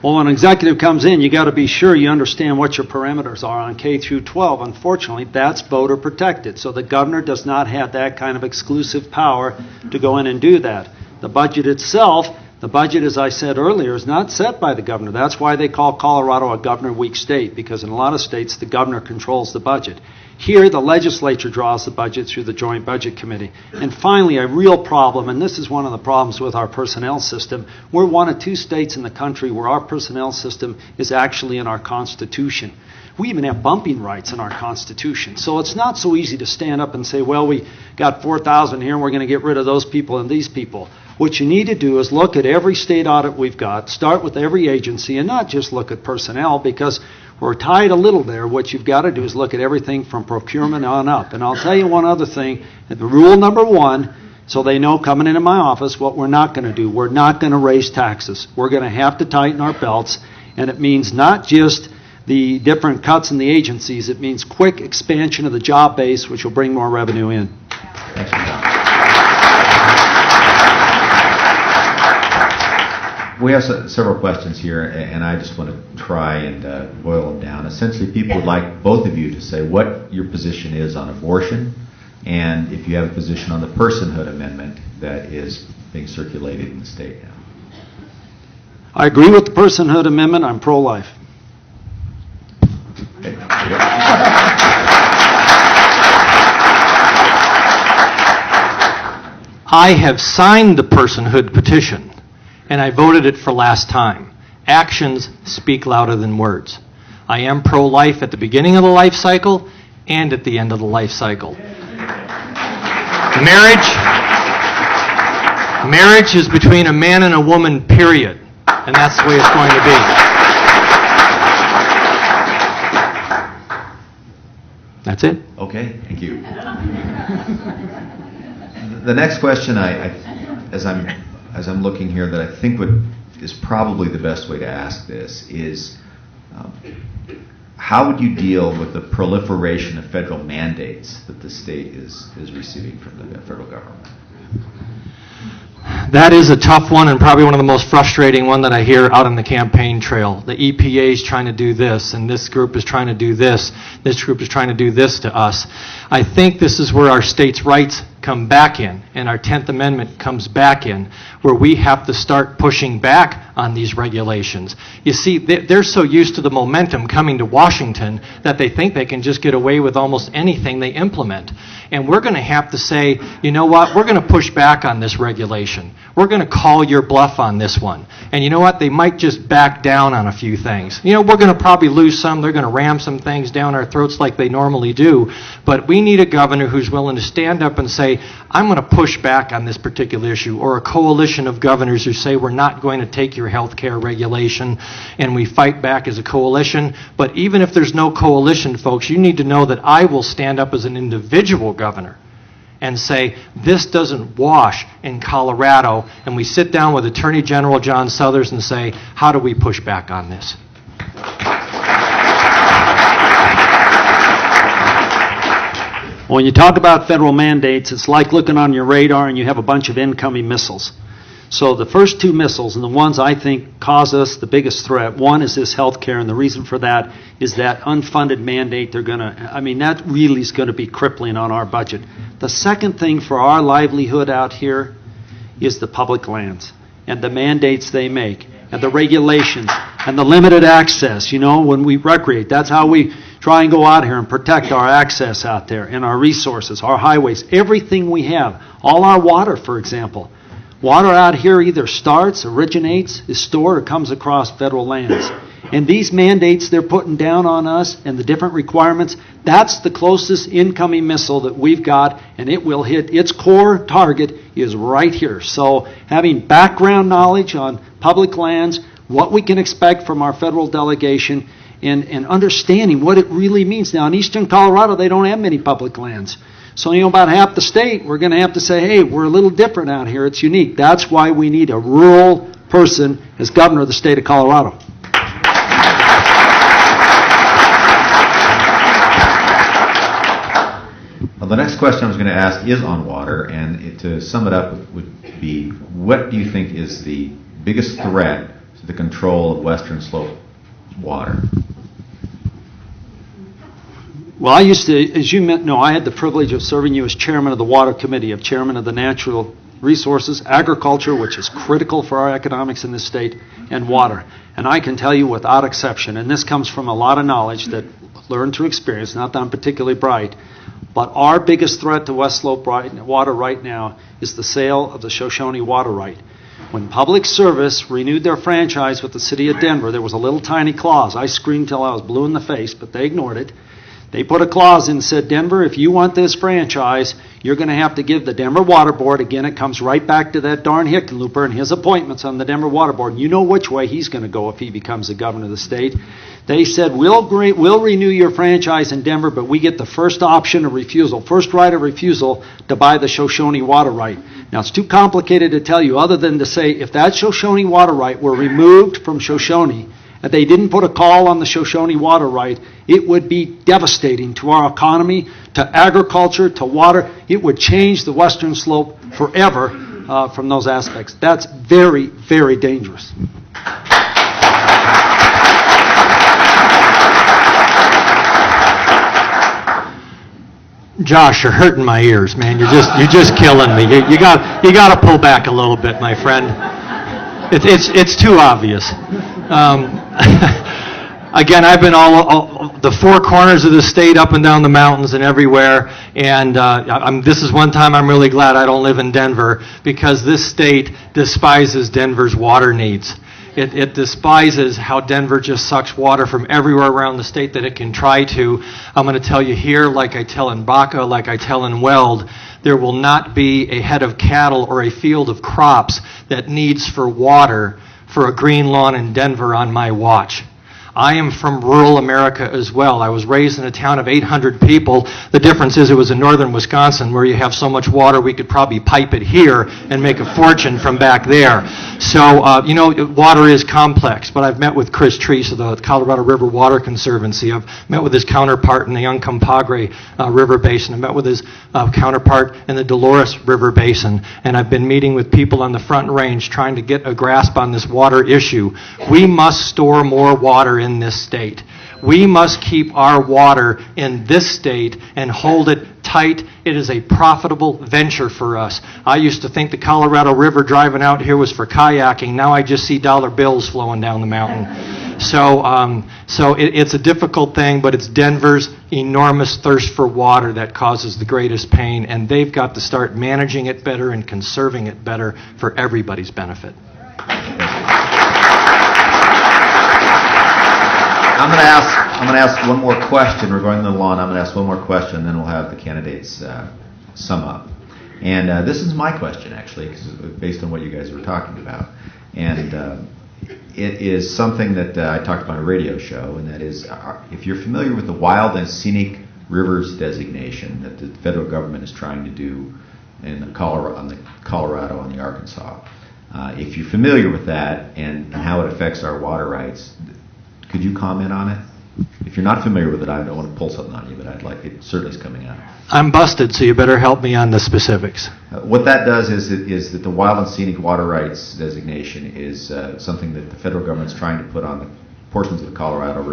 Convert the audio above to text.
Well, when an executive comes in, you got to be sure you understand what your parameters are on K through 12. Unfortunately, that's voter protected. So the governor does not have that kind of exclusive power to go in and do that. The budget itself, as I said earlier, is not set by the governor. That's why they call Colorado a governor-weak state, because in a lot of states, the governor controls the budget. Here, the legislature draws the budget through the Joint Budget Committee. And finally, a real problem, and this is one of the problems with our personnel system, we're one of two states in the country where our personnel system is actually in our Constitution. We even have bumping rights in our Constitution. So it's not so easy to stand up and say, well, we got 4,000 here and we're going to get rid of those people and these people. What you need to do is look at every state audit we've got, start with every agency, and not just look at personnel, because we're tied a little there. What you've got to do is look at everything from procurement on up. And I'll tell you one other thing. The rule number one, so they know coming into my office what we're not going to do. We're not going to raise taxes. We're going to have to tighten our belts. And it means not just the different cuts in the agencies. It means quick expansion of the job base, which will bring more revenue in. We have several questions here, and I just want to try and boil them down. Essentially, people would like both of you to say what your position is on abortion, and if you have a position on the personhood amendment that is being circulated in the state now. I agree with the personhood amendment. I'm pro-life. Okay. I have signed the personhood petition, and I voted it for last time. Actions speak louder than words. I am pro-life at the beginning of the life cycle and at the end of the life cycle. Marriage is between a man and a woman, period. And that's the way it's going to be. That's it. Okay, thank you. The next question, as I'm looking here, that I think is probably the best way to ask this is, how would you deal with the proliferation of federal mandates that the state is receiving from the federal government? That is a tough one, and probably one of the most frustrating one that I hear out on the campaign trail. The EPA is trying to do this, and this group is trying to do this. This group is trying to do this to us. I think this is where our states' rights come back in, and our 10th Amendment comes back in, where we have to start pushing back on these regulations. You see, they're so used to the momentum coming to Washington that they think they can just get away with almost anything they implement. And we're going to have to say, you know what, we're going to push back on this regulation. We're going to call your bluff on this one. And you know what, they might just back down on a few things. You know, we're going to probably lose some. They're going to ram some things down our throats like they normally do. But we need a governor who's willing to stand up and say, I'm going to push back on this particular issue, or a coalition of governors who say we're not going to take your health care regulation, and we fight back as a coalition. But even if there's no coalition, folks, you need to know that I will stand up as an individual governor and say, this doesn't wash in Colorado, and we sit down with Attorney General John Suthers and say, how do we push back on this? When you talk about federal mandates, it's like looking on your radar and you have a bunch of incoming missiles. So the first two missiles, and the ones I think cause us the biggest threat, one is this health care, and the reason for that is that unfunded mandate that really is going to be crippling on our budget. The second thing for our livelihood out here is the public lands and the mandates they make and the regulations and the limited access. You know, when we recreate, that's how we try and go out here and protect our access out there and our resources, our highways, everything we have, all our water, for example. Water out here either originates, is stored, or comes across federal lands. And these mandates they're putting down on us and the different requirements, that's the closest incoming missile that we've got, and it will hit. Its core target is right here. So having background knowledge on public lands, what we can expect from our federal delegation, and understanding what it really means. Now, in eastern Colorado, they don't have many public lands. So, about half the state, we're going to have to say, hey, we're a little different out here. It's unique. That's why we need a rural person as governor of the state of Colorado. Well, the next question I was going to ask is on water, and to sum it up would be, what do you think is the biggest threat to the control of Western Slope water? Well, I used to, as you know, I had the privilege of serving you as chairman of the Water Committee, of chairman of the Natural Resources, Agriculture, which is critical for our economics in this state, and water. And I can tell you without exception, and this comes from a lot of knowledge that learned through experience, not that I'm particularly bright, but our biggest threat to West Slope water right now is the sale of the Shoshone water right. When Public Service renewed their franchise with the city of Denver, there was a little tiny clause. I screamed till I was blue in the face, but they ignored it. They put a clause in and said, Denver, if you want this franchise, you're going to have to give the Denver Water Board, again, it comes right back to that darn Hickenlooper and his appointments on the Denver Water Board. You know which way he's going to go if he becomes the governor of the state. They said, we'll renew your franchise in Denver, but we get the first option of refusal, first right of refusal to buy the Shoshone water right. Now, it's too complicated to tell you other than to say if that Shoshone water right were removed from Shoshone, and they didn't put a call on the Shoshone water right, it would be devastating to our economy, to agriculture, to water. It would change the Western Slope forever from those aspects. That's very, very dangerous. Josh, you're hurting my ears, man. You're just killing me. You got to pull back a little bit, my friend. It's too obvious. Again, I've been all the four corners of the state, up and down the mountains and everywhere, and this is one time I'm really glad I don't live in Denver, because this state despises Denver's water needs. It despises how Denver just sucks water from everywhere around the state that it can try to. I'm going to tell you here, like I tell in Baca, like I tell in Weld, there will not be a head of cattle or a field of crops that needs for water for a green lawn in Denver on my watch. I am from rural America as well. I was raised in a town of 800 people. The difference is it was in northern Wisconsin where you have so much water we could probably pipe it here and make a fortune from back there. So, water is complex, but I've met with Chris Treese of the Colorado River Water Conservancy. I've met with his counterpart in the Uncompahgre River Basin. I've met with his counterpart in the Dolores River Basin. And I've been meeting with people on the Front Range trying to get a grasp on this water issue. We must store more water in this state. We must keep our water in this state and hold it tight. It is a profitable venture for us. I used to think the Colorado River driving out here was for kayaking. Now I just see dollar bills flowing down the mountain. So it's a difficult thing, but it's Denver's enormous thirst for water that causes the greatest pain, and they've got to start managing it better and conserving it better for everybody's benefit. I'm going to ask one more question regarding the law, and I'm going to ask one more question, and then we'll have the candidates sum up. And this is my question, actually, 'cause based on what you guys were talking about. And it is something that I talked about on a radio show, and that is, if you're familiar with the Wild and Scenic Rivers designation that the federal government is trying to do in the Colorado and the Arkansas, if you're familiar with that and how it affects our water rights, could you comment on it? If you're not familiar with it, I don't want to pull something on you, but I'd like it. Certainly is coming out. I'm busted, so you better help me on the specifics. What that does is that the Wild and Scenic Water Rights designation is something that the federal government's trying to put on the portions of the Colorado River